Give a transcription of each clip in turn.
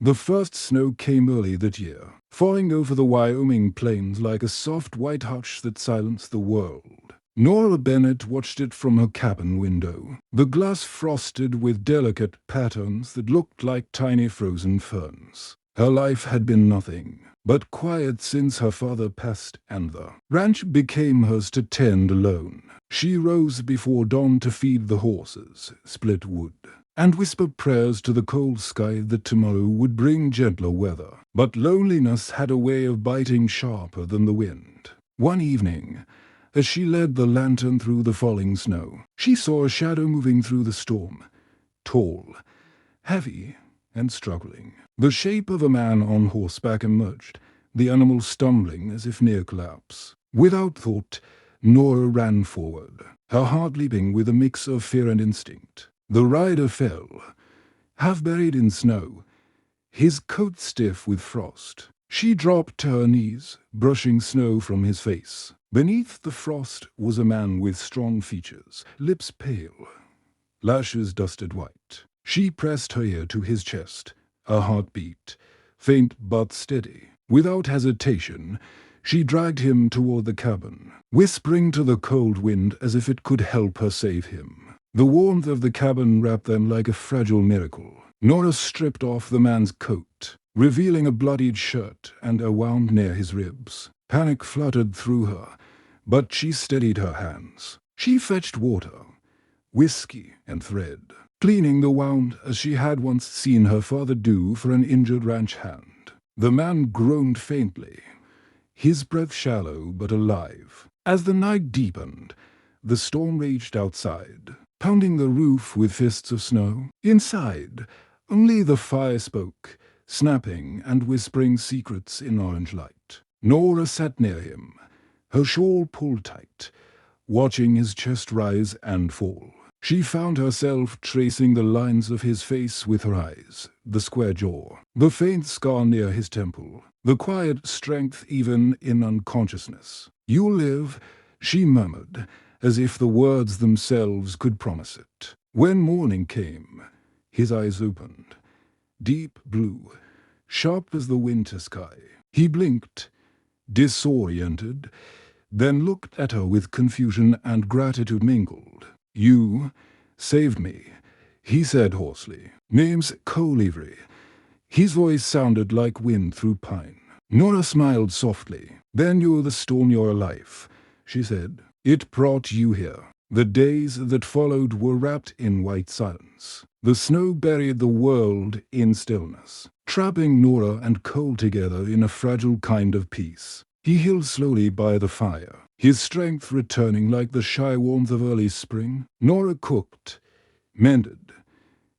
The first snow came early that year, falling over the Wyoming plains like a soft white hush that silenced the world. Nora Bennett watched it from her cabin window, the glass frosted with delicate patterns that looked like tiny frozen ferns. Her life had been nothing but quiet since her father passed, and the ranch became hers to tend alone. She rose before dawn to feed the horses, split wood, and whisper prayers to the cold sky that tomorrow would bring gentler weather. But loneliness had a way of biting sharper than the wind. One evening, as she led the lantern through the falling snow, she saw a shadow moving through the storm, tall, heavy, and struggling. The shape of a man on horseback emerged, the animal stumbling as if near collapse. Without thought, Nora ran forward, her heart leaping with a mix of fear and instinct. The rider fell, half buried in snow, his coat stiff with frost. She dropped to her knees, brushing snow from his face. Beneath the frost was a man with strong features, lips pale, lashes dusted white. She pressed her ear to his chest, her heart beat, faint but steady. Without hesitation, she dragged him toward the cabin, whispering to the cold wind as if it could help her save him. The warmth of the cabin wrapped them like a fragile miracle. Nora stripped off the man's coat, revealing a bloodied shirt and a wound near his ribs. Panic fluttered through her, but she steadied her hands. She fetched water, whiskey, and thread, cleaning the wound as she had once seen her father do for an injured ranch hand. The man groaned faintly, his breath shallow but alive. As the night deepened, the storm raged outside, pounding the roof with fists of snow. Inside, only the fire spoke, snapping and whispering secrets in orange light. Nora sat near him, her shawl pulled tight, watching his chest rise and fall. She found herself tracing the lines of his face with her eyes, the square jaw, the faint scar near his temple, the quiet strength even in unconsciousness. "You'll live," she murmured, as if the words themselves could promise it. When morning came, his eyes opened, deep blue, sharp as the winter sky. He blinked, disoriented, then looked at her with confusion and gratitude mingled. "You saved me," he said hoarsely. "Name's Cole Avery." His voice sounded like wind through pine. Nora smiled softly. "Then you're the storm your life," she said. "It brought you here." The days that followed were wrapped in white silence. The snow buried the world in stillness, trapping Nora and Cole together in a fragile kind of peace. He healed slowly by the fire, his strength returning like the shy warmth of early spring. Nora cooked, mended,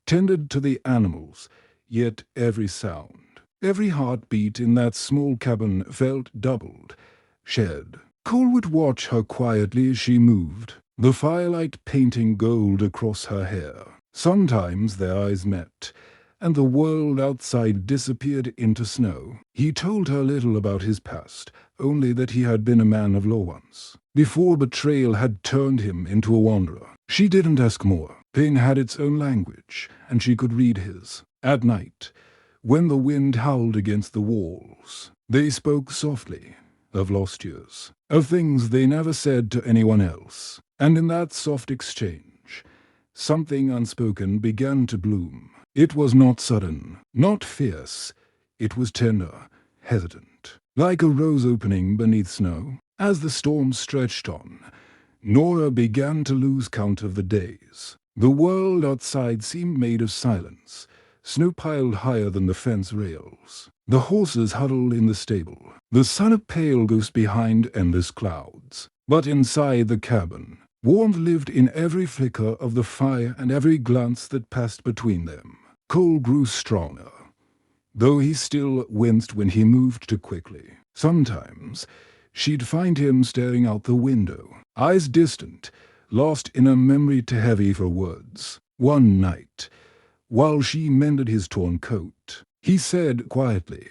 tended to the animals, yet every sound, every heartbeat in that small cabin felt doubled, shared. Cole would watch her quietly as she moved, the firelight painting gold across her hair. Sometimes their eyes met, and the world outside disappeared into snow. He told her little about his past, only that he had been a man of law once, before betrayal had turned him into a wanderer. She didn't ask more. Pain had its own language, and she could read his. At night, when the wind howled against the walls, they spoke softly, of lost years, of things they never said to anyone else. And in that soft exchange, something unspoken began to bloom. It was not sudden, not fierce. It was tender, hesitant, like a rose opening beneath snow. As the storm stretched on, Nora began to lose count of the days. The world outside seemed made of silence, snow piled higher than the fence rails. The horses huddled in the stable, the sun a pale ghost behind endless clouds. But inside the cabin, warmth lived in every flicker of the fire and every glance that passed between them. Cole grew stronger, though he still winced when he moved too quickly. Sometimes she'd find him staring out the window, eyes distant, lost in a memory too heavy for words. One night, while she mended his torn coat, he said quietly,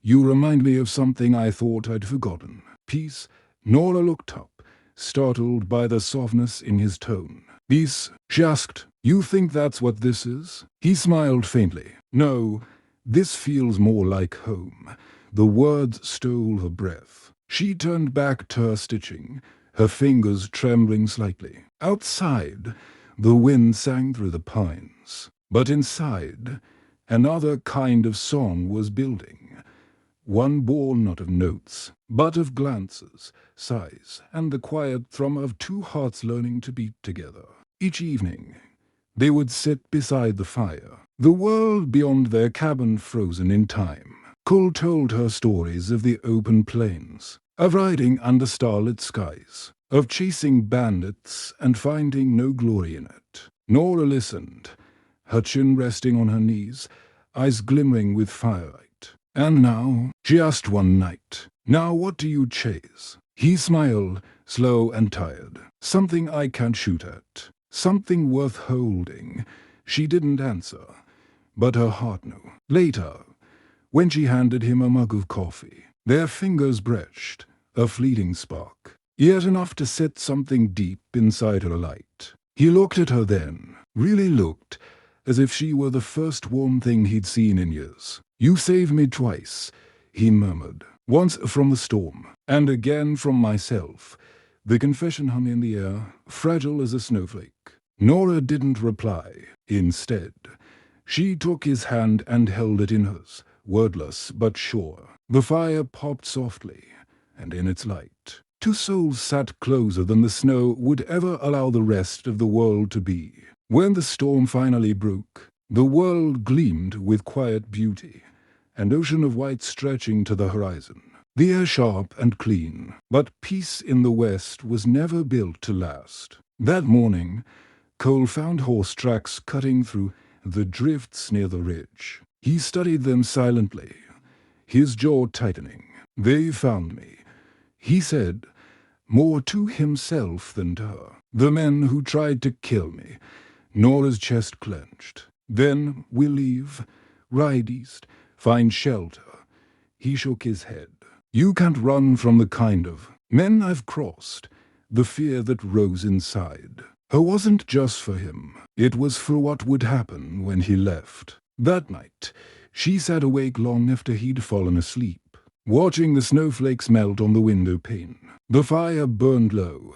"You remind me of something I thought I'd forgotten." Peace. Nora looked up, startled by the softness in his tone. "Peace?" she asked. "You think that's what this is?" He smiled faintly. "No, This feels more like home. The words stole her breath. She turned back to her stitching, her fingers trembling slightly. Outside, the wind sang through the pines. But inside, another kind of song was building. One born not of notes, but of glances, sighs, and the quiet thrum of two hearts learning to beat together. Each evening, they would sit beside the fire, the world beyond their cabin frozen in time. Cole told her stories of the open plains, of riding under starlit skies, of chasing bandits and finding no glory in it. Nora listened, her chin resting on her knees, eyes glimmering with firelight. "And now," she asked one night, "now what do you chase?" He smiled, slow and tired. "Something I can't shoot at. Something worth holding." She didn't answer, but her heart knew. Later, when she handed him a mug of coffee, their fingers brushed, a fleeting spark, yet enough to set something deep inside her alight. He looked at her then, really looked, as if she were the first warm thing he'd seen in years. "You saved me twice," he murmured. "Once from the storm, and again from myself." The confession hung in the air, fragile as a snowflake. Nora didn't reply. Instead, she took his hand and held it in hers, wordless but sure. The fire popped softly, and in its light, two souls sat closer than the snow would ever allow the rest of the world to be. When the storm finally broke, the world gleamed with quiet beauty, an ocean of white stretching to the horizon. The air sharp and clean, but peace in the west was never built to last. That morning, Cole found horse tracks cutting through the drifts near the ridge. He studied them silently, his jaw tightening. "They found me," he said, more to himself than to her. "The men who tried to kill me." Nora's chest clenched. "Then we'll leave, ride east, find shelter." He shook his head. "You can't run from the kind of men I've crossed." The fear that rose inside her wasn't just for him. It was for what would happen when he left. That night, she sat awake long after he'd fallen asleep, watching the snowflakes melt on the window pane. The fire burned low,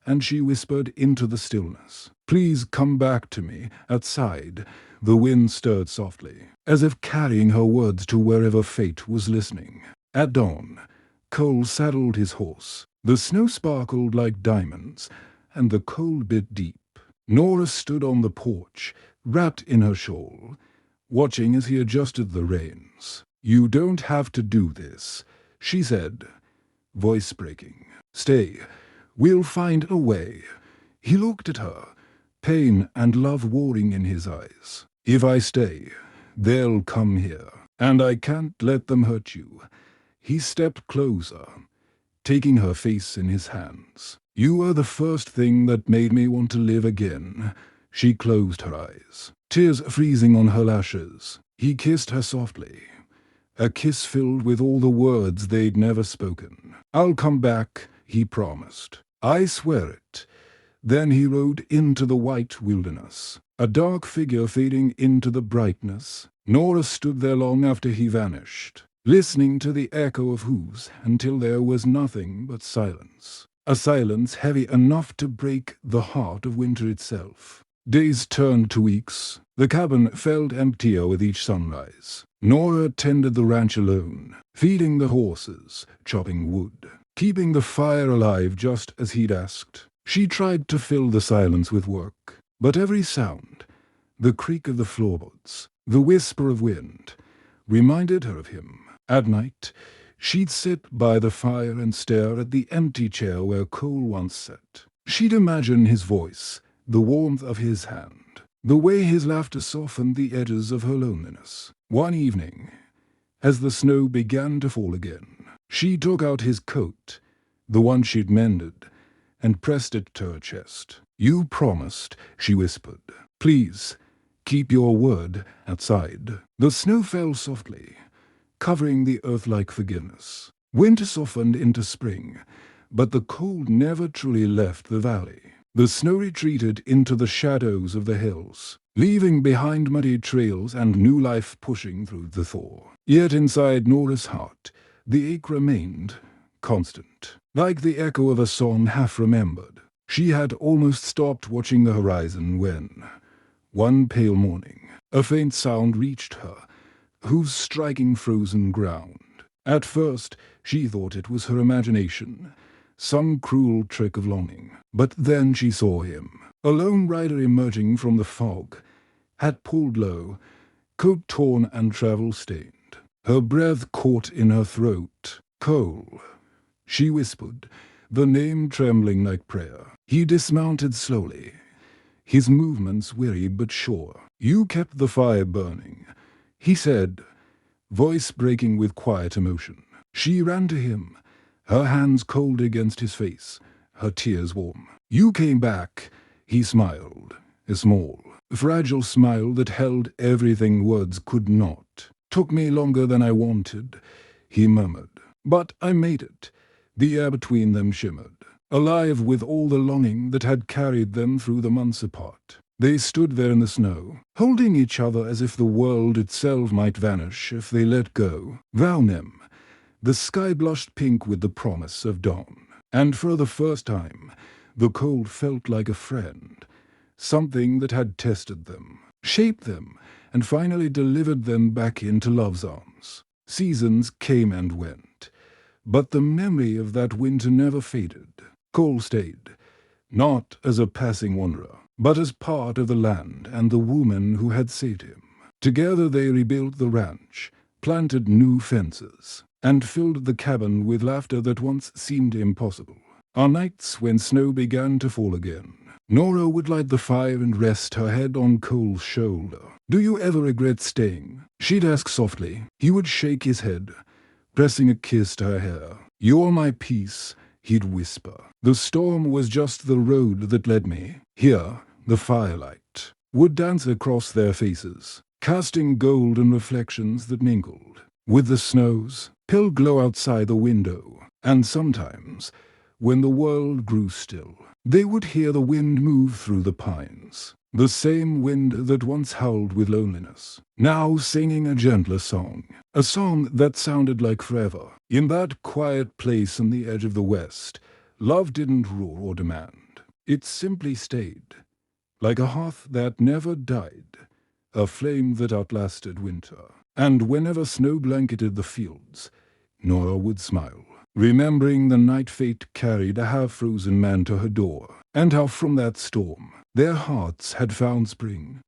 and she whispered into the stillness, "Please come back to me." Outside, the wind stirred softly, as if carrying her words to wherever fate was listening. At dawn, Cole saddled his horse. The snow sparkled like diamonds, and the cold bit deep. Nora stood on the porch, wrapped in her shawl, watching as he adjusted the reins. "You don't have to do this," she said, voice breaking. "Stay. We'll find a way." He looked at her, pain and love warring in his eyes. "If I stay, they'll come here, and I can't let them hurt you." He stepped closer, taking her face in his hands. "You were the first thing that made me want to live again." She closed her eyes, tears freezing on her lashes. He kissed her softly, a kiss filled with all the words they'd never spoken. "I'll come back," he promised. "I swear it." Then he rode into the white wilderness, a dark figure fading into the brightness. Nora stood there long after he vanished, listening to the echo of hooves until there was nothing but silence. A silence heavy enough to break the heart of winter itself. Days turned to weeks. The cabin felt emptier with each sunrise. Nora tended the ranch alone, feeding the horses, chopping wood, keeping the fire alive just as he'd asked. She tried to fill the silence with work, but every sound, the creak of the floorboards, the whisper of wind, reminded her of him. At night, she'd sit by the fire and stare at the empty chair where Cole once sat. She'd imagine his voice, the warmth of his hand, the way his laughter softened the edges of her loneliness. One evening, as the snow began to fall again, she took out his coat, the one she'd mended, and pressed it to her chest. "You promised," she whispered. "Please, keep your word." Outside, the snow fell softly, covering the earth like forgiveness. Winter softened into spring, but the cold never truly left the valley. The snow retreated into the shadows of the hills. leaving behind muddy trails and new life pushing through the thaw. Yet inside Nora's heart, the ache remained constant, like the echo of a song half remembered. She had almost stopped watching the horizon when, one pale morning, a faint sound reached her, hooves striking frozen ground. At first, she thought it was her imagination, some cruel trick of longing. But then she saw him, a lone rider emerging from the fog, hat pulled low, coat torn and travel-stained. Her breath caught in her throat. "Cole," she whispered, the name trembling like prayer. He dismounted slowly, his movements weary but sure. "You kept the fire burning," he said, voice breaking with quiet emotion. She ran to him, her hands cold against his face, her tears warm. "You came back," he smiled, a small, fragile smile that held everything words could not. "Took me longer than I wanted," he murmured. "But I made it." The air between them shimmered, alive with all the longing that had carried them through the months apart. They stood there in the snow, holding each other as if the world itself might vanish if they let go. Valnem, the sky blushed pink with the promise of dawn. And for the first time, the cold felt like a friend, something that had tested them, shaped them, and finally delivered them back into love's arms. Seasons came and went, but the memory of that winter never faded. Cole stayed, not as a passing wanderer, but as part of the land and the woman who had saved him. Together they rebuilt the ranch, planted new fences, and filled the cabin with laughter that once seemed impossible. On nights when snow began to fall again, Nora would light the fire and rest her head on Cole's shoulder. "Do you ever regret staying?" she'd ask softly. He would shake his head, pressing a kiss to her hair. "You're my peace," he'd whisper. "The storm was just the road that led me." Here, the firelight would dance across their faces, casting golden reflections that mingled with the snow's pale glow outside the window. And sometimes, when the world grew still, they would hear the wind move through the pines. The same wind that once howled with loneliness, now singing a gentler song. A song that sounded like forever. In that quiet place on the edge of the West, love didn't roar or demand. It simply stayed, like a hearth that never died, a flame that outlasted winter. And whenever snow blanketed the fields, Nora would smile, remembering the night fate carried a half-frozen man to her door, and how from that storm their hearts had found spring.